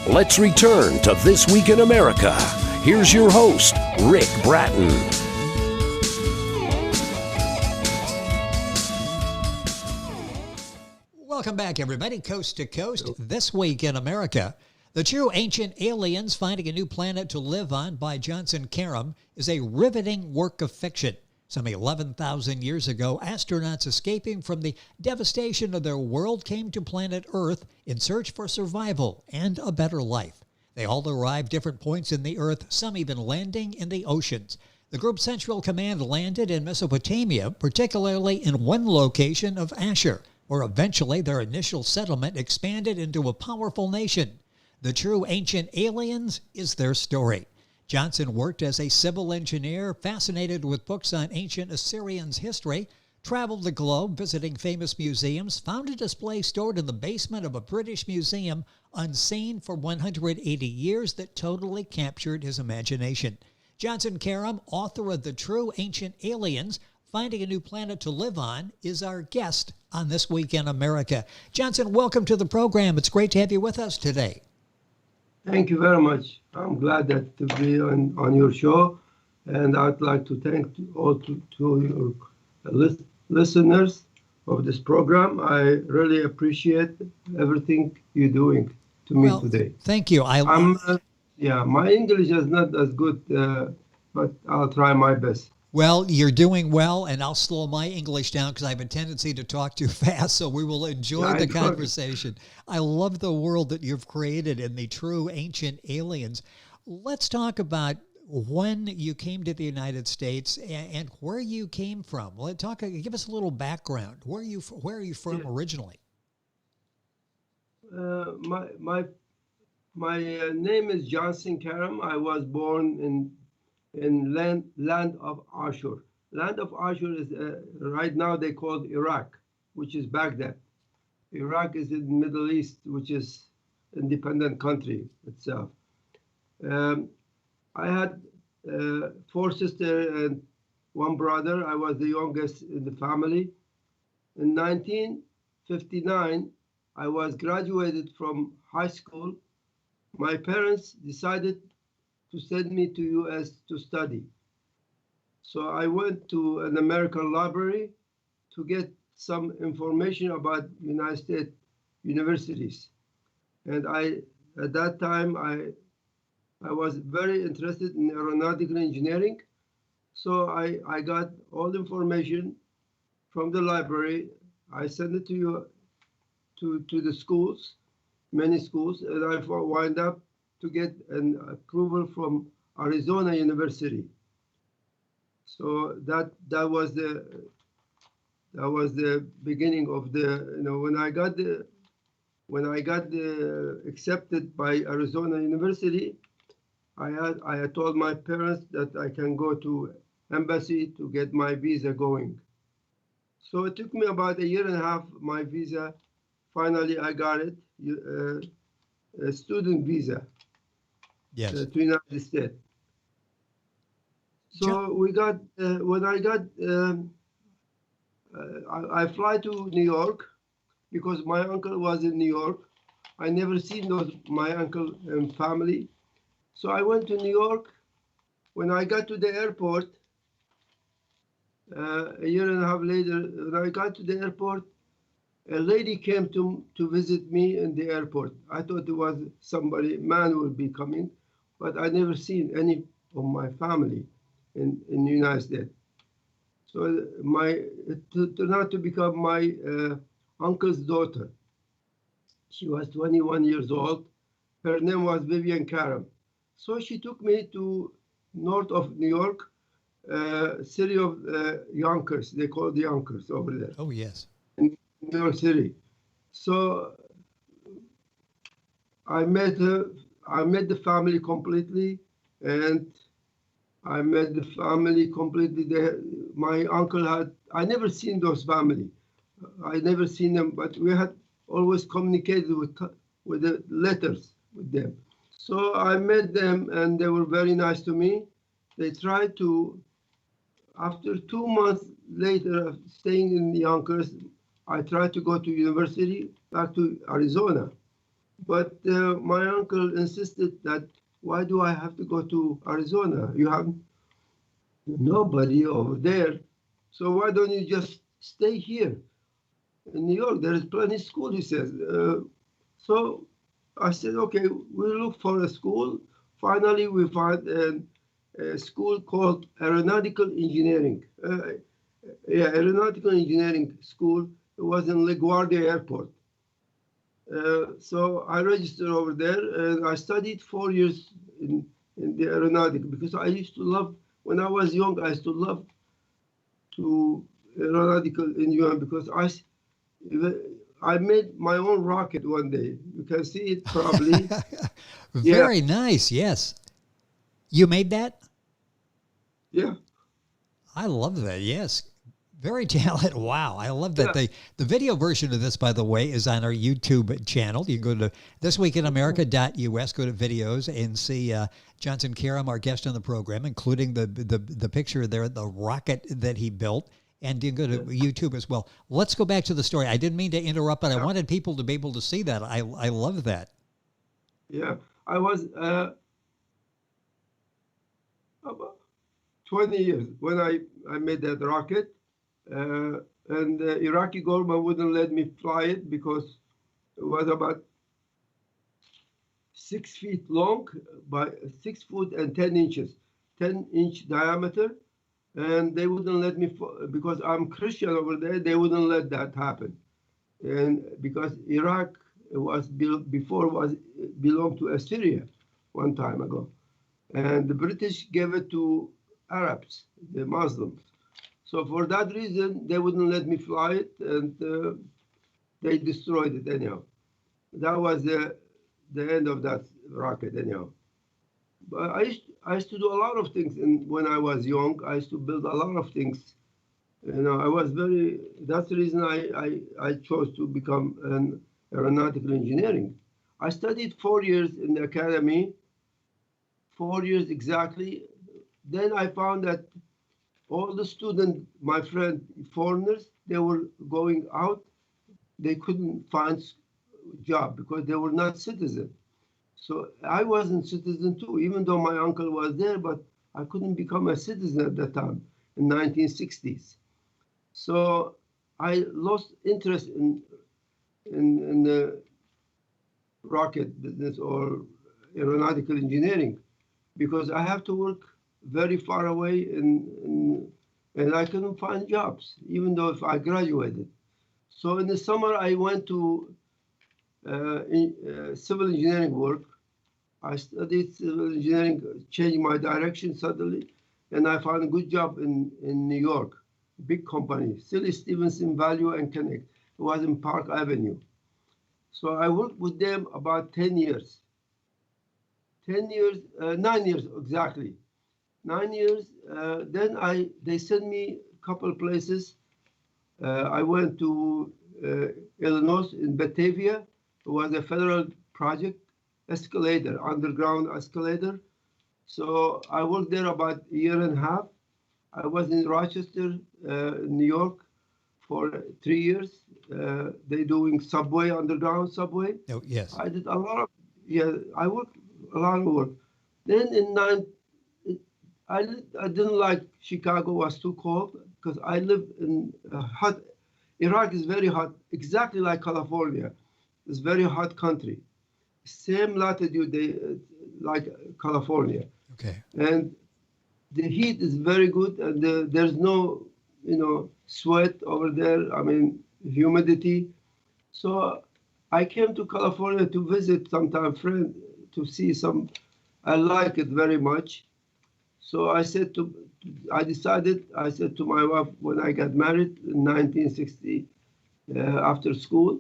Let's return to This Week in America. Here's your host, Rick Bratton. Welcome back, everybody, coast to coast. This Week in America. The True Ancient Aliens Finding a New Planet to Live On by Johnson Karam is a riveting work of fiction. Some 11,000 years ago, astronauts escaping from the devastation of their world came to planet Earth in search for survival and a better life. They all arrived different points in the Earth, some even landing in the oceans. The group's central command landed in Mesopotamia, particularly in one location of Assur, where eventually their initial settlement expanded into a powerful nation. The True Ancient Aliens is their story. Johnson worked as a civil engineer, fascinated with books on ancient Assyrians' history, traveled the globe visiting famous museums, found a display stored in the basement of a British museum unseen for 180 years that totally captured his imagination. Johnson Karam, author of The True Ancient Aliens, Finding a New Planet to Live On, is our guest on This Week in America. Johnson, welcome to the program. It's great to have you with us today. Thank you very much. I'm glad to be on your show, and I'd like to thank all to your listeners of this program. I really appreciate everything you're doing to me today. Thank you. My English is not as good, but I'll try my best. Well, you're doing well, and I'll slow my English down because I have a tendency to talk too fast, so we will enjoy the conversation. I love the world that you've created in The True Ancient Aliens. Let's talk about when you came to the United States and where you came from. Give us a little background. Where are you from originally? My name is Johnson Karam. I was born in land of Assur. Land of Assur is right now they call Iraq, which is Baghdad. Iraq is in the Middle East, which is independent country itself. I had 4 sisters and 1 brother. I was the youngest in the family. In 1959, I was graduated from high school. My parents decided to send me to U.S. to study. So I went to an American library to get some information about United States universities. And at that time, I was very interested in aeronautical engineering. So I got all the information from the library. I sent it to the schools, many schools, and I wound up to get an approval from Arizona University. So that was the beginning of the when I got accepted by Arizona University. I had told my parents that I can go to embassy to get my visa going. So it took me about 1.5 years. My visa, finally I got it, a student visa. Yes. To United States. So we got when I fly to New York because my uncle was in New York. I never seen my uncle and family. So I went to New York. When I got to the airport, 1.5 years later, when I got to the airport, a lady came to visit me in the airport. I thought it was somebody, man would be coming, but I never seen any of my family in the United States. So it turned out to become my uncle's daughter. She was 21 years old. Her name was Vivian Karam. So she took me to north of New York, city of Yonkers. They call it Yonkers over there. Oh, yes. In New York City. So I met her. I met the family completely, and I met the family completely. My uncle I never seen those family. I never seen them, but we had always communicated with the letters with them. So I met them, and they were very nice to me. They tried to, after 2 months later of staying in Yonkers, I tried to go to university, back to Arizona. But my uncle insisted that, why do I have to go to Arizona? You have nobody over there. So why don't you just stay here in New York? There is plenty of school, he says. So I said, okay, we'll look for a school. Finally, we found a school called Aeronautical Engineering. Aeronautical Engineering School. It was in LaGuardia Airport. So I registered over there, and I studied 4 years in the aeronautic, because I used to love, when I was young, I used to love to aeronautical engineering, because I made my own rocket one day. You can see it probably. Very nice. Yes. You made that? Yeah. I love that. Yes. Very talented. Wow. I love that. The video version of this, by the way, is on our YouTube channel. You can go to thisweekinamerica.us, go to videos, and see Johnson Karam, our guest on the program, including the picture there, the rocket that he built. And you can go to YouTube as well. Let's go back to the story. I didn't mean to interrupt, but I wanted people to be able to see that. I love that. Yeah. I was about 20 years when I made that rocket. And the Iraqi government wouldn't let me fly it because it was about 6 feet long by 6 foot and 10 inches, 10-inch diameter. And they wouldn't let me, because I'm Christian over there, they wouldn't let that happen. And because Iraq was belonged to Assyria one time ago. And the British gave it to Arabs, the Muslims. So for that reason, they wouldn't let me fly it, and they destroyed it anyhow. That was the end of that rocket anyhow. But I used to do a lot of things when I was young. I used to build a lot of things. I was that's the reason I chose to become an aeronautical engineering. I studied 4 years in the academy, 4 years exactly. Then I found that all the students, my friend, foreigners, they were going out. They couldn't find job because they were not citizens. So I wasn't citizen too, even though my uncle was there, but I couldn't become a citizen at that time in 1960s. So I lost interest in the rocket business or aeronautical engineering, because I have to work very far away and I couldn't find jobs, even though if I graduated. So in the summer, I went to civil engineering work. I studied civil engineering, changed my direction suddenly, and I found a good job in New York, big company, Silly Stevenson Value and Connect. It was in Park Avenue. So I worked with them about 10 years. 10 years, 9 years exactly. 9 years. Then they sent me a couple of places. I went to Illinois in Batavia. It was a federal project, escalator, underground escalator. So I worked there about a year and a half. I was in Rochester, New York, for 3 years. They doing subway, underground subway. Oh, yes. I did a lot of, I worked a lot of work. Then I didn't like Chicago, was too cold, because I live in hot, Iraq is very hot, exactly like California. It's very hot country. Same latitude like California. Okay. And the heat is very good, and there's no, sweat over there. I mean, humidity. So I came to California to visit sometime friend to see some. I like it very much. So I said to my wife when I got married in 1960, after school,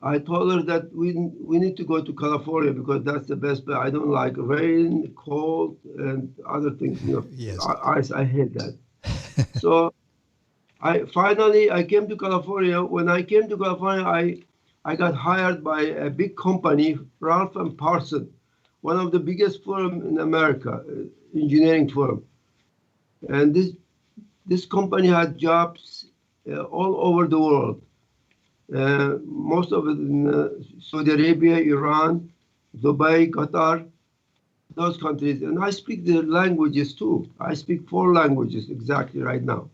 I told her that we need to go to California because that's the best place. I don't like rain, cold, and other things. Yes. I hate that. So I came to California. When I came to California, I got hired by a big company, Ralph and Parson, one of the biggest firm in America, engineering firm. And this company had jobs all over the world. most of it in Saudi Arabia, Iran, Dubai, Qatar, those countries. And I speak the languages too. I speak 4 languages exactly right now.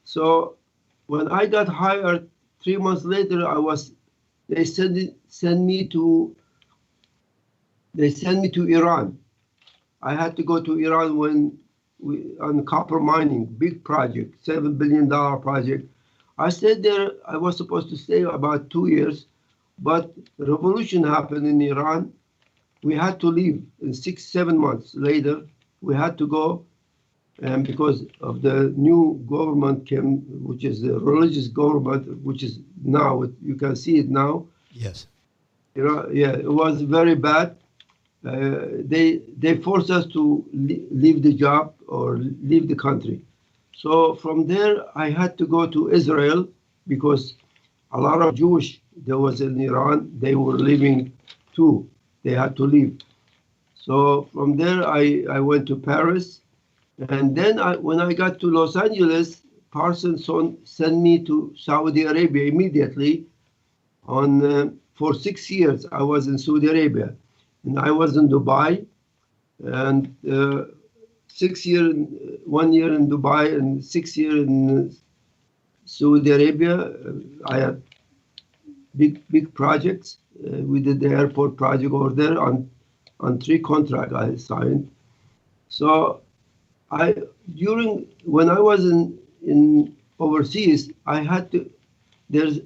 So when I got hired, 3 months later, they sent me to Iran. I had to go to Iran on copper mining, big project, $7 billion project. I stayed there. I was supposed to stay about 2 years, but the revolution happened in Iran. We had to leave. In 6-7 months later, we had to go, and because of the new government came, which is the religious government, which is now, you can see it now. Yes. Yeah, it was very bad. They forced us to leave the job or leave the country. So from there, I had to go to Israel because a lot of Jewish there was in Iran. They were leaving too. They had to leave. So from there, I went to Paris. And then when I got to Los Angeles, Parsons sent me to Saudi Arabia immediately. For 6 years, I was in Saudi Arabia. And I was in Dubai. And 1 year in Dubai and 6 years in Saudi Arabia. I had big projects. We did the airport project over there on 3 contracts I signed. So when I was in overseas, I had to.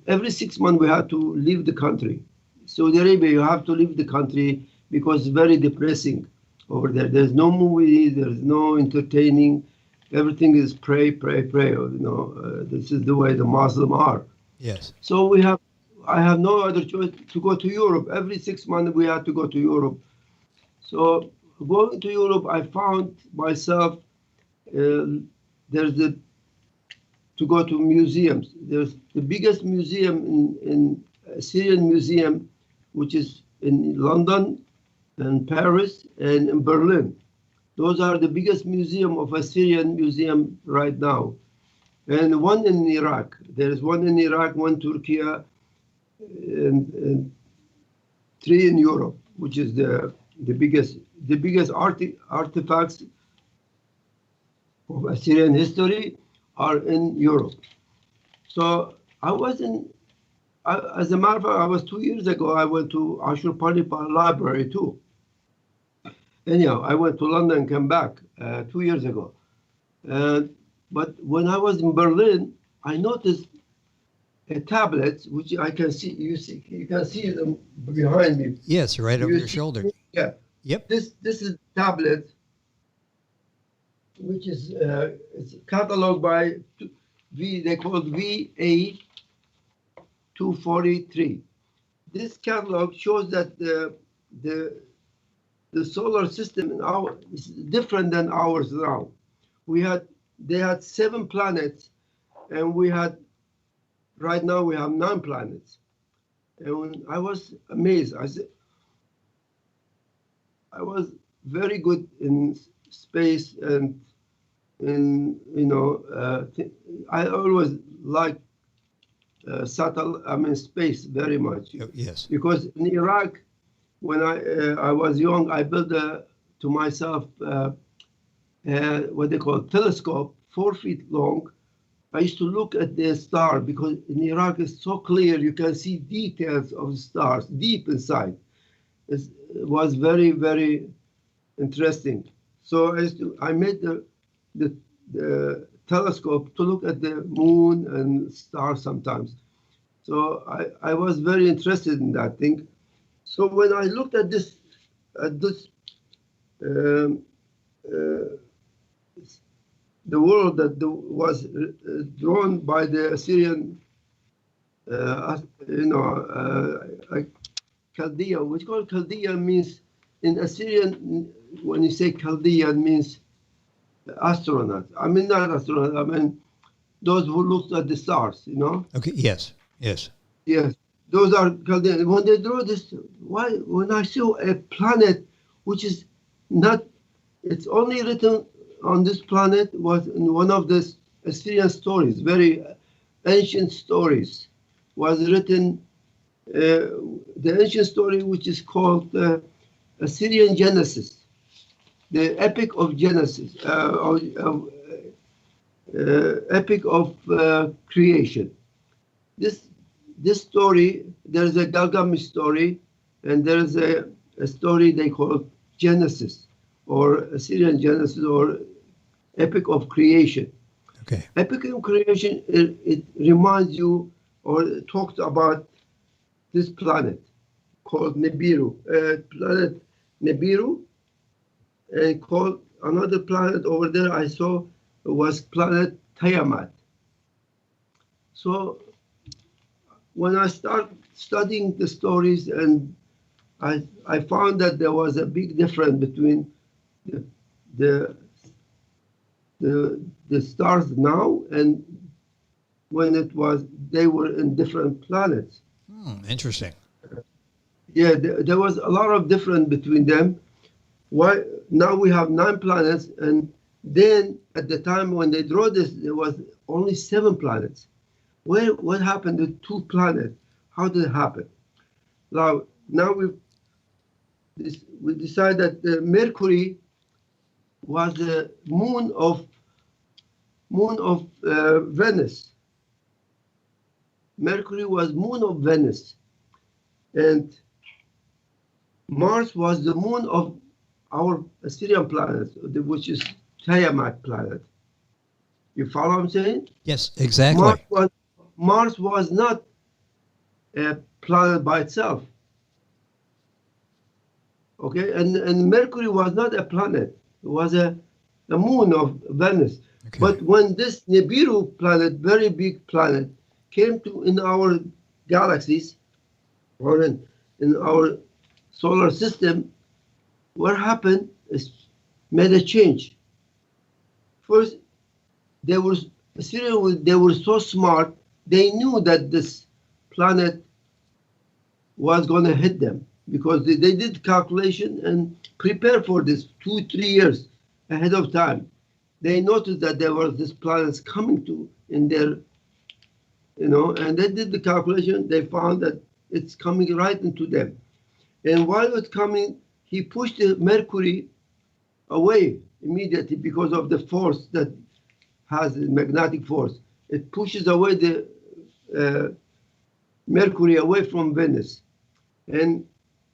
Every 6 months we had to leave the country. Saudi Arabia, you have to leave the country because it's very depressing over there. There's no movie, there's no entertaining. Everything is pray. This is the way the Muslims are. Yes. So I have no other choice to go to Europe. Every 6 months we had to go to Europe. So going to Europe, I found myself to go to museums. There's the biggest museum in Assyrian museum, which is in London and Paris and in Berlin. Those are the biggest museum of Assyrian museum right now. And one in Iraq. There is one in Iraq, one Turkey, and 3 in Europe, which is the biggest artifacts of Assyrian history are in Europe. So as a matter of fact, I was 2 years ago, I went to Assur library too. Anyhow, I went to London and came back 2 years ago. But when I was in Berlin, I noticed a tablet, which I can see. You can see them behind me. Yes, right over your shoulder. Yeah. Yep. This is a tablet, which is it's cataloged by they call it VA 243. This catalog shows that the solar system is different than ours now. They had 7 planets, and right now we have 9 planets. And I was amazed. I was very good in space and I always liked space very much. Yes. Because in Iraq, when I was young, I built to myself what they call telescope, 4 feet long. I used to look at the stars because in Iraq it's so clear, you can see details of the stars deep inside. It was very, very interesting. So I made the telescope to look at the moon and stars sometimes. So I was very interested in that thing. So when I looked at this the world that was drawn by the Assyrian, Chaldean, which called Chaldean means in Assyrian, when you say Chaldean means astronaut. I mean, not astronaut, I mean those who looked at the stars, Okay, yes. Yes, those are Chaldean. When they draw this, when I saw a planet which is not, it's only written on this planet was in one of the Assyrian stories, very ancient stories, was written, the ancient story which is called Assyrian Genesis, the epic of Genesis, epic of creation. This story, there's a Gilgamesh story, and there's a story they call Genesis, or Assyrian Genesis, or epic of creation. Okay. Epic of creation, it reminds you or talks about this planet called Nibiru, planet Nibiru, and called another planet over there I saw was planet Tiamat. So when I start studying the stories, and I found that there was a big difference between the stars now and when they were in different planets. Interesting. Yeah, there was a lot of difference between them. Why now we have 9 planets, and then at the time when they draw this, there was only 7 planets. What happened to 2 planets? How did it happen? Now we decide that Mercury was the moon of Venus. Mercury was moon of Venus, and Mars was the moon of our Assyrian planet, which is Tiamat planet. You follow what I'm saying? Yes, exactly. Mars was not a planet by itself. Okay, and Mercury was not a planet. It was a moon of Venus. Okay. But when this Nibiru planet, very big planet, came to in our galaxies or in our solar system, what happened is made a change. First, they were so smart, they knew that this planet was going to hit them, because they did calculation and prepare for this 2-3 years ahead of time. They noticed that there was this planets coming to in their, and they did the calculation. They found that it's coming right into them. And while it's coming, he pushed the Mercury away immediately because of the force that has a magnetic force. It pushes away the Mercury away from Venus, and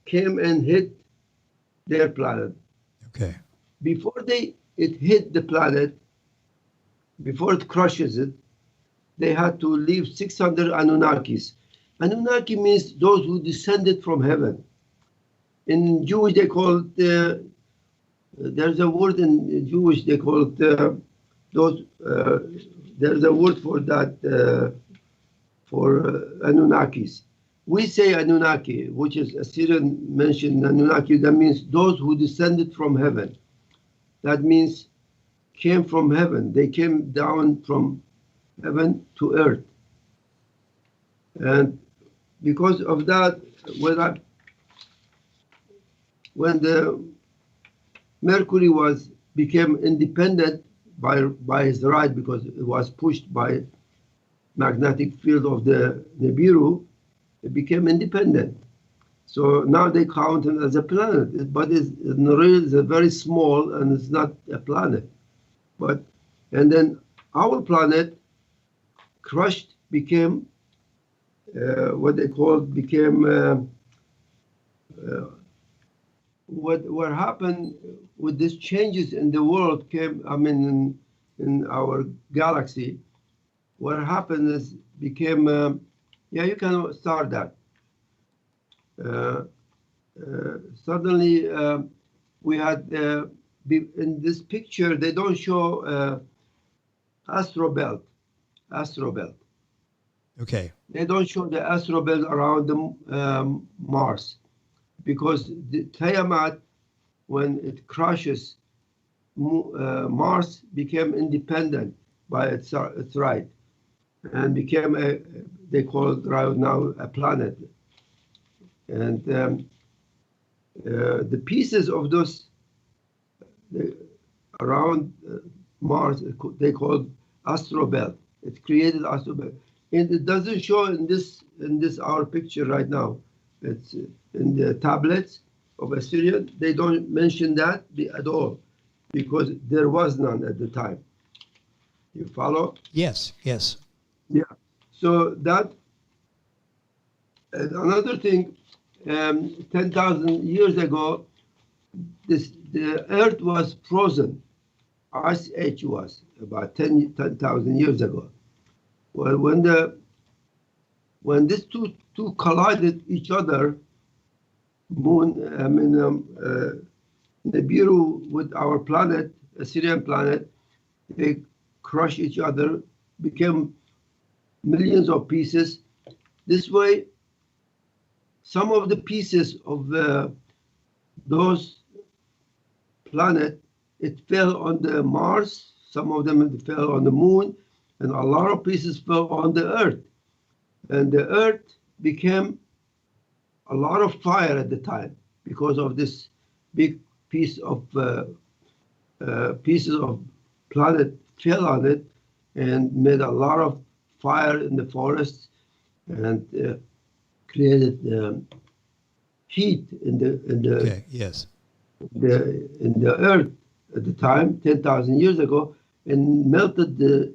came and hit their planet. Okay. Before it hit the planet, before it crushes it, they had to leave 600 Anunnakis. Anunnaki means those who descended from heaven. In Jewish, they call it, there's a word in Jewish, they call it there's a word for that, for Anunnakis. We say Anunnaki, which is Assyrian mentioned Anunnaki, that means those who descended from heaven. That means came from heaven. They came down from heaven to earth. And because of that, when the Mercury became independent by his right, because it was pushed by magnetic field of the Nibiru, it became independent. So now they count it as a planet, but it's very small, and it's not a planet. And then our planet crushed, became what happened with these changes in the world in our galaxy. What happened is became you can start that. Suddenly we had in this picture, they don't show astrobelt. Okay. They don't show the astrobelt around the Mars, because the Tiamat, when it crashes, Mars became independent by its right, and became they call it right now a planet. And the pieces of those around Mars, they called astrobelt. It created astrobelt. And it doesn't show in this our picture right now. It's in the tablets of Assyrian. They don't mention that at all because there was none at the time. You follow? Yes, yes. Yeah. So that, and another thing, 10,000 years ago, the earth was frozen. Ice age was about 10,000 years ago. Well, when these two collided each other, Nibiru with our planet, Assyrian planet, they crush each other, became millions of pieces. This way, some of the pieces of those planet, it fell on the Mars, some of them fell on the moon, and a lot of pieces fell on the earth. And the earth became a lot of fire at the time because of this big piece of pieces of planet fell on it and made a lot of fire in the forests and created heat in the Okay, yes. in the earth at the time, 10,000 years ago, and melted it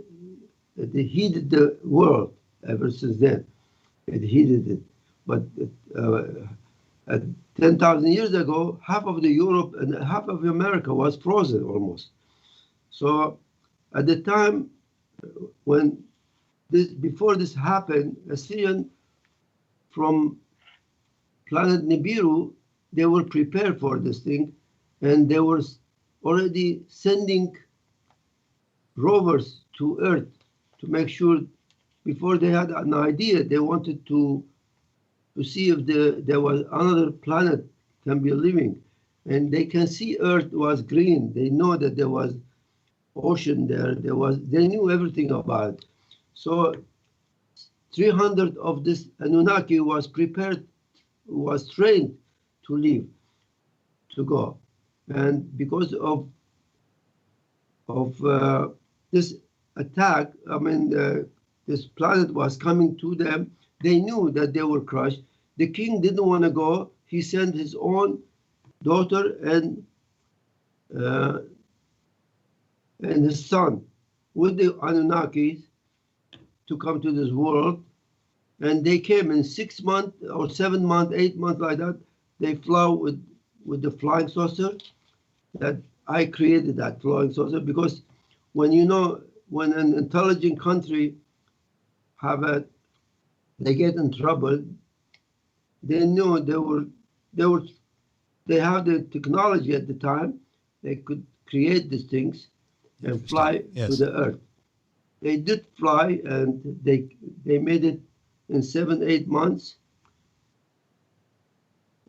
heated the world ever since then. It heated it. But at 10,000 years ago, half of the Europe and half of America was frozen almost. So at the time when before this happened, Assyrian from planet Nibiru, they were prepared for this thing, and they were already sending rovers to Earth to make sure. Before they had an idea, they wanted to see if there was another planet can be living, and they can see Earth was green. They know that there was ocean there. They knew everything about it. So 300 of this Anunnaki was prepared, was trained to leave, to go, and because of this attack, this planet was coming to them. They knew that they were crushed. The king didn't want to go. He sent his own daughter and his son with the Anunnakis to come to this world. And they came in 6 months or 7 months, 8 months like that. They flew with the flying saucer. That I created that flying saucer because when an intelligent country they get in trouble, they knew they have the technology at the time. They could create these things and fly to the earth. They did fly, and they made it in 7, 8 months,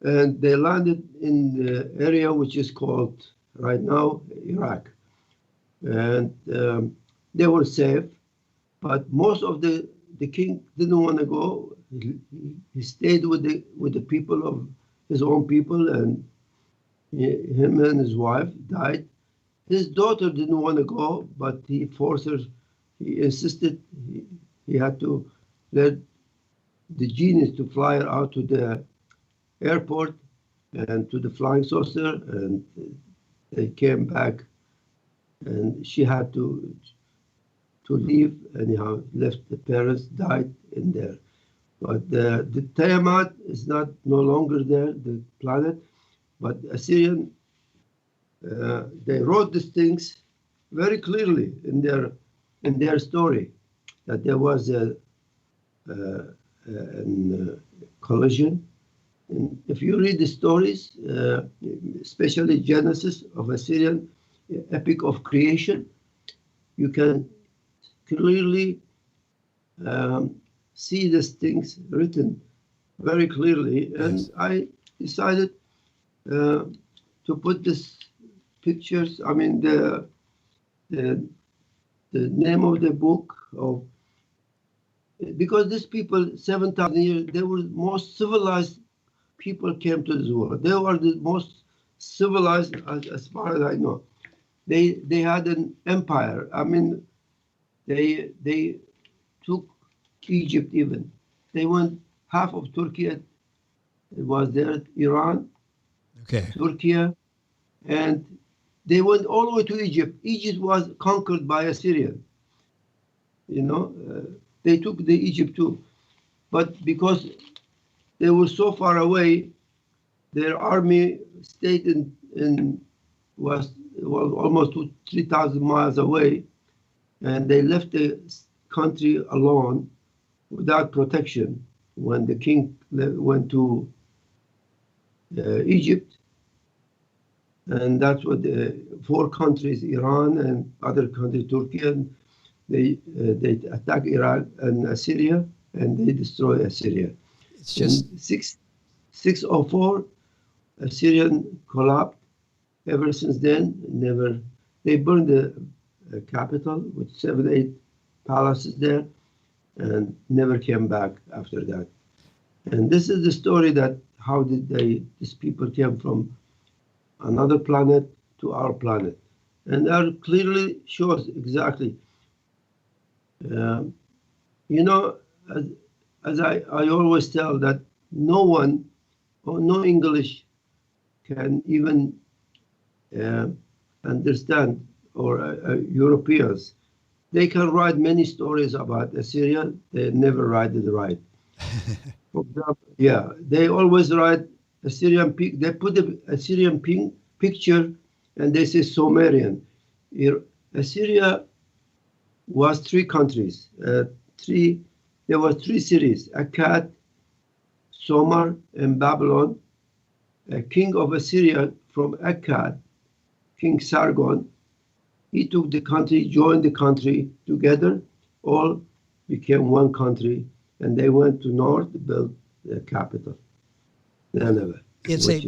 and they landed in the area which is called right now Iraq, and they were safe. But most of the king didn't want to go. He stayed with the people of his own people, and him and his wife died. His daughter didn't want to go, but he forced her. He insisted he had to let the genius to fly her out to the airport and to the flying saucer, and they came back, and she had to leave. Anyhow, left. The parents died in there. But the Tiamat is no longer there, the planet. But Assyrian, they wrote these things very clearly in their story, that there was a collision. And if you read the stories, especially Genesis of Assyrian epic of creation, you can clearly see these things written very clearly. And yes. I decided to put these pictures. The name of the book because these people 7,000 years, they were most civilized people came to this world. They were the most civilized as far as I know. They had an empire. They took Egypt even. They went half of Turkey. It was there, Iran, Okay. Turkey, and they went all the way to Egypt. Egypt was conquered by Assyria. They took the Egypt too. But because they were so far away, their army stayed was almost 3,000 miles away, and they left the country alone without protection when the king went to Egypt. And that's what the 4 countries, Iran and other countries, Turkey, and they attack Iraq and Assyria, and they destroy Assyria. It's just in 604, Assyrian collapsed. Ever since then, they burned the capital with 7, 8 palaces there, and never came back after that. And this is the story that how did these people came from another planet to our planet, and that clearly shows exactly. As I always tell that no one or no English can even understand, or Europeans. They can write many stories about Assyria. They never write it right. For example, they always write Assyrian. They put the Assyrian picture, and they say Sumerian. Assyria was 3 countries. There were 3 cities: Akkad, Sumer, and Babylon. A king of Assyria from Akkad, King Sargon, he took the country, joined the country together, all became one country, and they went to north to build the capital, Nineveh. It's a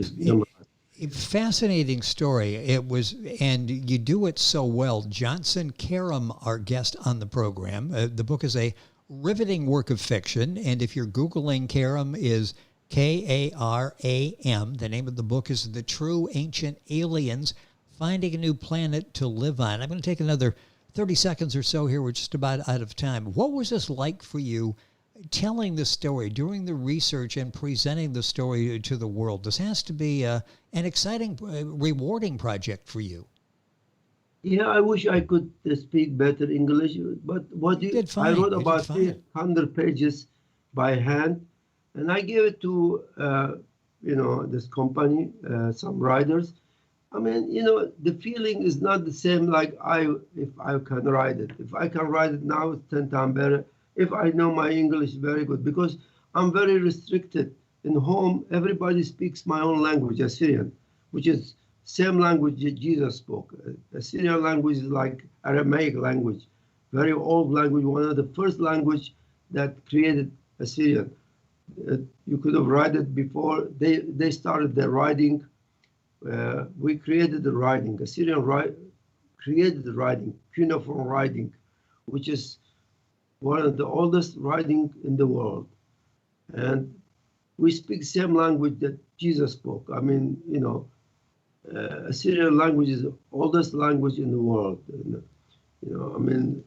fascinating story. It was, and you do it so well. Johnson Karam, our guest on the program. The book is a riveting work of fiction, and if you're Googling, Karam is Karam. The name of the book is The True Ancient Aliens, Finding a New Planet to Live On. I'm going to take another 30 seconds or so here. We're just about out of time. What was this like for you telling the story, doing the research and presenting the story to the world? This has to be an exciting, rewarding project for you. Yeah, I wish I could speak better English, but I wrote about 300 pages by hand, and I gave it to this company, some writers. I mean, the feeling is not the same like if I can write it. If I can write it now, it's 10 times better. If I know my English very good, because I'm very restricted. In home, everybody speaks my own language, Assyrian, which is same language that Jesus spoke. Assyrian language is like Aramaic language, very old language, one of the first language that created Assyrian. You could have read it before. They started their writing. We created the writing. Assyrian created the writing, cuneiform writing, which is one of the oldest writing in the world. And we speak same language that Jesus spoke. I mean, Assyrian language is the oldest language in the world. I mean,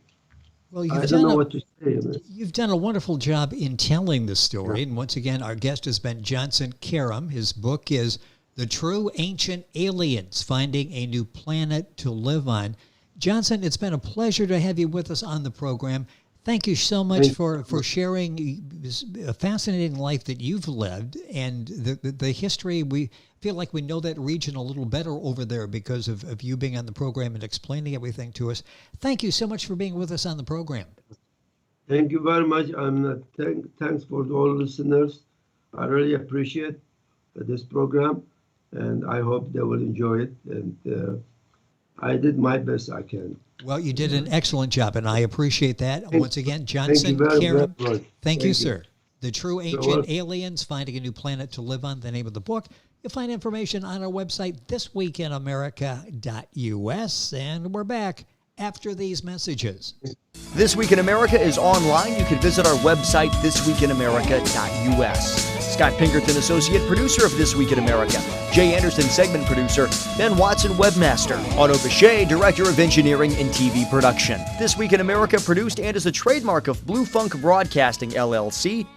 well, I don't know what to say. You've done a wonderful job in telling the story. Yeah. And once again, our guest has been Johnson Karam. His book is The True Ancient Aliens, Finding a New Planet to Live On. Johnson, it's been a pleasure to have you with us on the program. Thank you so much for sharing a fascinating life that you've lived, and the history. We feel like we know that region a little better over there because of you being on the program and explaining everything to us. Thank you so much for being with us on the program. Thank you very much. Thanks for all listeners. I really appreciate this program, and I hope they will enjoy it. And I did my best I can. Well, you did an excellent job, and I appreciate that. Once again, Johnson Karam. Thank you, sir. The True Ancient Aliens, Finding a New Planet to Live On, the name of the book. You'll find information on our website, thisweekinamerica.us, and we're back after these messages. This Week in America is online. You can visit our website, thisweekinamerica.us. Scott Pinkerton, associate producer of This Week in America. Jay Anderson, segment producer. Ben Watson, webmaster. Otto Bechet, director of engineering and TV production. This Week in America produced and is a trademark of Blue Funk Broadcasting, LLC.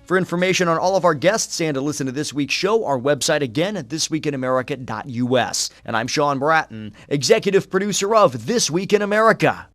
For information on all of our guests and to listen to this week's show, our website again at thisweekinamerica.us. And I'm Sean Bratton, executive producer of This Week in America.